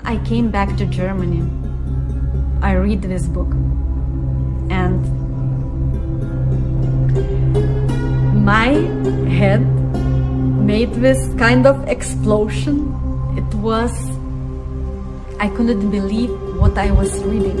I came back to Germany, I read this book, and my head made this kind of explosion. It was, I couldn't believe what I was reading.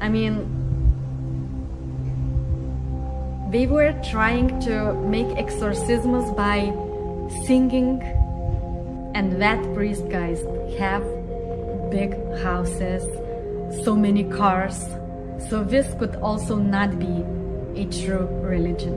I mean, they were trying to make exorcisms by singing, and that priest guys have big houses, so many cars, so this could also not be a true religion.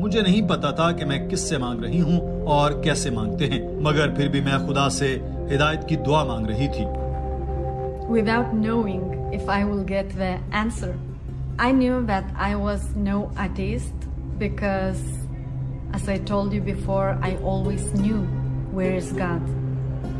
مجھے نہیں پتا تھا کہ میں کس سے مانگ رہی ہوں اور کیسے مانگتے ہیں، مگر پھر بھی میں خدا سے ہدایت کی دعا مانگ رہی تھی۔ Without knowing if I will get the answer, I knew that I was no atheist because, as I told you before, I always knew where is God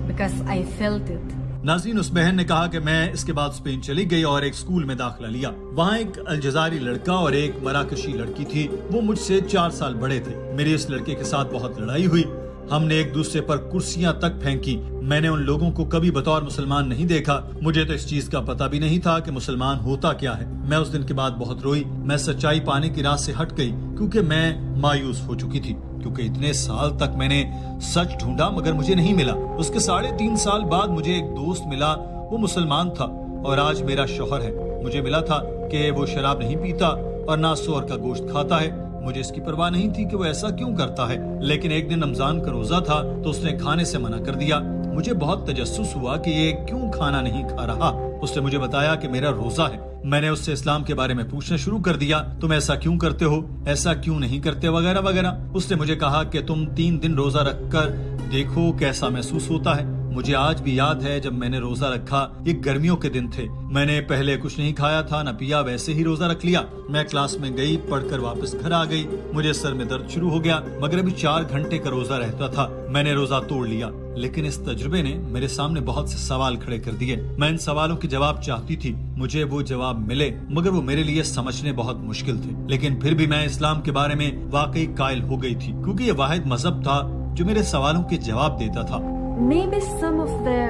because I felt it. ناظرین، اس بہن نے کہا کہ میں اس کے بعد Spain چلی گئی اور ایک اسکول میں داخلہ لیا۔ وہاں ایک الجزائری لڑکا اور ایک مراکشی لڑکی تھی، وہ مجھ سے 4 سال بڑے تھے۔ میری اس لڑکے کے ساتھ بہت لڑائی ہوئی، ہم نے ایک دوسرے پر کرسیاں تک پھینکی۔ میں نے ان لوگوں کو کبھی بطور مسلمان نہیں دیکھا، مجھے تو اس چیز کا پتہ بھی نہیں تھا کہ مسلمان ہوتا کیا ہے۔ میں اس دن کے بعد بہت روئی، میں سچائی پانے کی راہ سے ہٹ گئی کیونکہ میں مایوس ہو چکی تھی، کیونکہ اتنے سال تک میں نے سچ ڈھونڈا مگر مجھے نہیں ملا۔ اس کے 3.5 سال بعد مجھے ایک دوست ملا، وہ مسلمان تھا اور آج میرا شوہر ہے۔ مجھے ملا تھا کہ وہ شراب نہیں پیتا اور نہ سور کا گوشت کھاتا ہے۔ مجھے اس کی پرواہ نہیں تھی کہ وہ ایسا کیوں کرتا ہے، لیکن ایک دن رمضان کا روزہ تھا تو اس نے کھانے سے منع کر دیا۔ مجھے بہت تجسس ہوا کہ یہ کیوں کھانا نہیں کھا رہا۔ اس نے مجھے بتایا کہ میرا روزہ ہے۔ میں نے اس سے اسلام کے بارے میں پوچھنا شروع کر دیا، تم ایسا کیوں کرتے ہو، ایسا کیوں نہیں کرتے، وغیرہ وغیرہ۔ اس نے مجھے کہا کہ تم 3 دن روزہ رکھ کر دیکھو کیسا محسوس ہوتا ہے۔ مجھے آج بھی یاد ہے جب میں نے روزہ رکھا، یہ گرمیوں کے دن تھے، میں نے پہلے کچھ نہیں کھایا تھا نہ پیا، ویسے ہی روزہ رکھ لیا۔ میں کلاس میں گئی، پڑھ کر واپس گھر آ گئی، مجھے سر میں درد شروع ہو گیا، مگر ابھی 4 گھنٹے کا روزہ رہتا تھا۔ میں نے روزہ توڑ لیا، لیکن اس تجربے نے میرے سامنے بہت سے سوال کھڑے کر دیے۔ میں ان سوالوں کے جواب چاہتی تھی، مجھے وہ جواب ملے، مگر وہ میرے لیے سمجھنے بہت مشکل تھے۔ لیکن پھر بھی میں اسلام کے بارے میں واقعی قائل ہو گئی تھی، کیونکہ یہ واحد مذہب تھا جو میرے سوالوں کے جواب دیتا تھا۔ Maybe some of the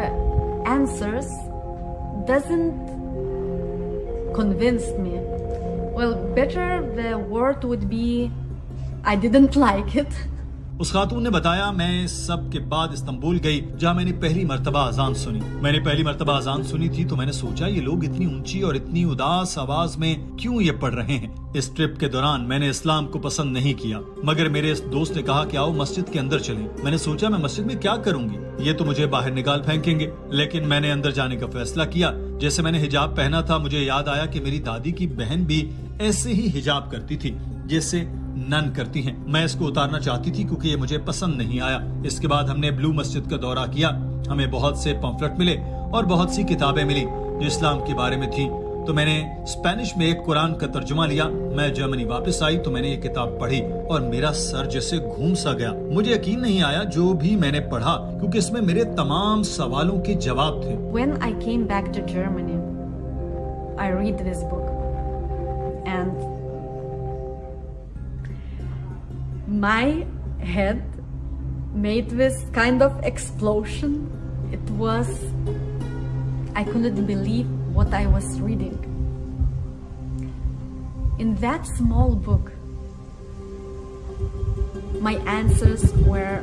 answers doesn't convince me. Well, better the word would be I didn't like it. اس خاتون نے بتایا، میں اس سب کے بعد استنبول گئی جہاں میں نے پہلی مرتبہ اذان سنی۔ میں نے پہلی مرتبہ اذان سنی تھی تو میں نے سوچا یہ لوگ اتنی اونچی اور اتنی اداس آواز میں کیوں یہ پڑھ رہے ہیں۔ اس ٹرپ کے دوران میں نے اسلام کو پسند نہیں کیا، مگر میرے اس دوست نے کہا کہ آؤ مسجد کے اندر چلیں۔ میں نے سوچا میں مسجد میں کیا کروں گی، یہ تو مجھے باہر نکال پھینکیں گے، لیکن میں نے اندر جانے کا فیصلہ کیا۔ جیسے میں نے حجاب پہنا تھا، مجھے یاد آیا کہ میری دادی کی بہن بھی ایسے ہی حجاب کرتی تھی جیسے نن کرتی ہیں۔ میں اس کو اتارنا چاہتی تھی کیونکہ یہ مجھے پسند نہیں آیا۔ اس کے بعد ہم نے بلو مسجد کا دورہ کیا، ہمیں بہت سے پمفلٹ ملے اور بہت سی کتابیں ملی جو اسلام کے بارے میں تھی، تو میں نے اسپینش میں ایک قرآن کا ترجمہ لیا۔ میں جرمنی واپس آئی تو میں نے یہ کتاب پڑھی اور میرا سر جیسے گھوم سا گیا۔ مجھے یقین نہیں آیا جو بھی میں نے پڑھا، کیونکہ اس میں میرے تمام سوالوں کے جواب تھے۔ When I came back to Germany, I read this book and my head made this kind of explosion. It was, I couldn't believe what I was reading. In that small book, my answers were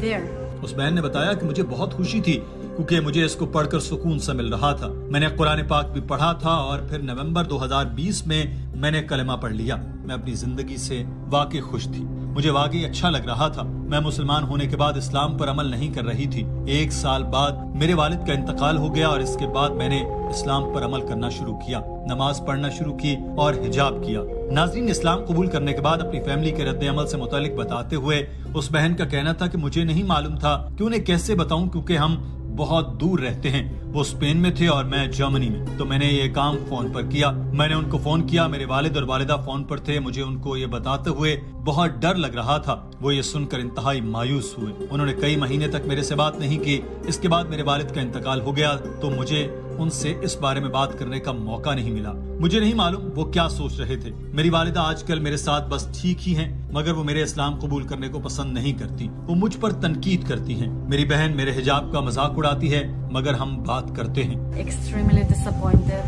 there. اس بہن نے بتایا کہ مجھے بہت خوشی تھی کیونکہ مجھے اس کو پڑھ کر سکون سا مل رہا تھا۔ میں نے قرآن پاک بھی پڑھا تھا اور پھر نومبر 2020 میں نے کلمہ پڑھ لیا۔ میں اپنی زندگی سے واقعی خوش تھی، مجھے واقعی اچھا لگ رہا تھا۔ میں مسلمان ہونے کے بعد اسلام پر عمل نہیں کر رہی تھی۔ 1 سال بعد میرے والد کا انتقال ہو گیا اور اس کے بعد میں نے اسلام پر عمل کرنا شروع کیا، نماز پڑھنا شروع کی اور حجاب کیا۔ ناظرین، اسلام قبول کرنے کے بعد اپنی فیملی کے رد عمل سے متعلق بتاتے ہوئے اس بہن کا کہنا تھا کہ مجھے نہیں معلوم تھا کہ انہیں کیسے بتاؤں کیونکہ ہم بہت دور رہتے ہیں۔ وہ اسپین میں تھے اور میں جرمنی میں، تو میں نے یہ کام فون پر کیا۔ میں نے ان کو فون کیا، میرے والد اور والدہ فون پر تھے۔ مجھے ان کو یہ بتاتے ہوئے بہت ڈر لگ رہا تھا۔ وہ یہ سن کر انتہائی مایوس ہوئے۔ انہوں نے کئی مہینے تک میرے سے بات نہیں کی۔ اس کے بعد میرے والد کا انتقال ہو گیا تو مجھے ان سے اس بارے میں بات کرنے کا موقع نہیں ملا۔ مجھے نہیں معلوم وہ کیا سوچ رہے تھے۔ میری والدہ آج کل میرے ساتھ بس ٹھیک ہی ہیں، مگر وہ میرے اسلام قبول کرنے کو پسند نہیں کرتی۔ وہ مجھ پر تنقید کرتی ہیں۔ میری بہن میرے حجاب کا مذاق اڑاتی ہے، مگر ہم بات کرتے ہیں۔ Extremely disappointed.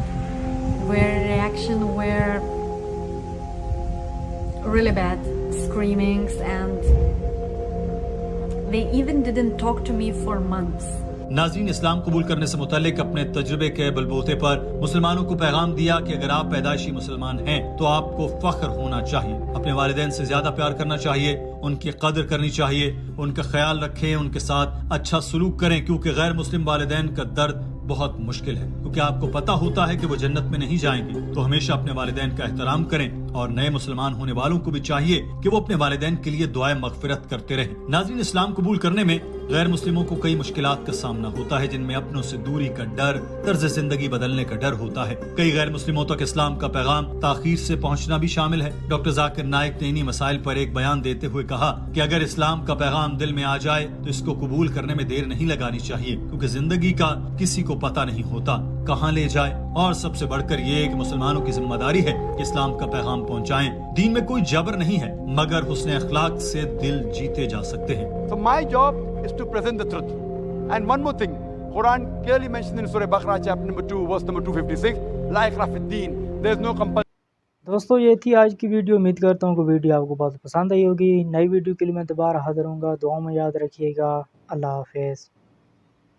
Their reaction were really bad, screamings, and they even didn't talk to me for months. ناظرین، اسلام قبول کرنے سے متعلق اپنے تجربے کے بلبوتے پر مسلمانوں کو پیغام دیا کہ اگر آپ پیدائشی مسلمان ہیں تو آپ کو فخر ہونا چاہیے، اپنے والدین سے زیادہ پیار کرنا چاہیے، ان کی قدر کرنی چاہیے، ان کا خیال رکھیں، ان کے ساتھ اچھا سلوک کریں، کیونکہ غیر مسلم والدین کا درد بہت مشکل ہے، کیونکہ آپ کو پتا ہوتا ہے کہ وہ جنت میں نہیں جائیں گے۔ تو ہمیشہ اپنے والدین کا احترام کریں اور نئے مسلمان ہونے والوں کو بھی چاہیے کہ وہ اپنے والدین کے لیے دعائے مغفرت کرتے رہیں۔ ناظرین، اسلام قبول کرنے میں غیر مسلموں کو کئی مشکلات کا سامنا ہوتا ہے، جن میں اپنوں سے دوری کا ڈر، طرز زندگی بدلنے کا ڈر ہوتا ہے۔ کئی غیر مسلموں تک اسلام کا پیغام تاخیر سے پہنچنا بھی شامل ہے۔ ڈاکٹر ذاکر نائک نے انہی مسائل پر ایک بیان دیتے ہوئے کہا کہ اگر اسلام کا پیغام دل میں آ جائے تو اس کو قبول کرنے میں دیر نہیں لگانی چاہیے، کیونکہ زندگی کا کسی کو پتہ نہیں ہوتا کہاں لے جائے، اور سب سے بڑھ کر یہ کہ مسلمانوں کی ذمہ داری ہے کہ اسلام کا پیغام پہنچائیں۔ دین میں کوئی جبر نہیں ہے، مگر حسن اخلاق سے دل جیتے جا سکتے ہیں۔ So my job is to present the truth. And one more thing, Quran clearly mentioned in Surah Baqarah chapter number 2 verse number 256, La ikraha fid deen, there is no compulsion. دوستو یہ تھی آج کی ویڈیو، امید کرتا ہوں کہ video آپ کو بہت پسند آئی ہوگی۔ نئی ویڈیو کے لیے میں دوبارہ حاضر ہوں گا، دعاؤں میں یاد رکھیے گا۔ اللہ حافظ۔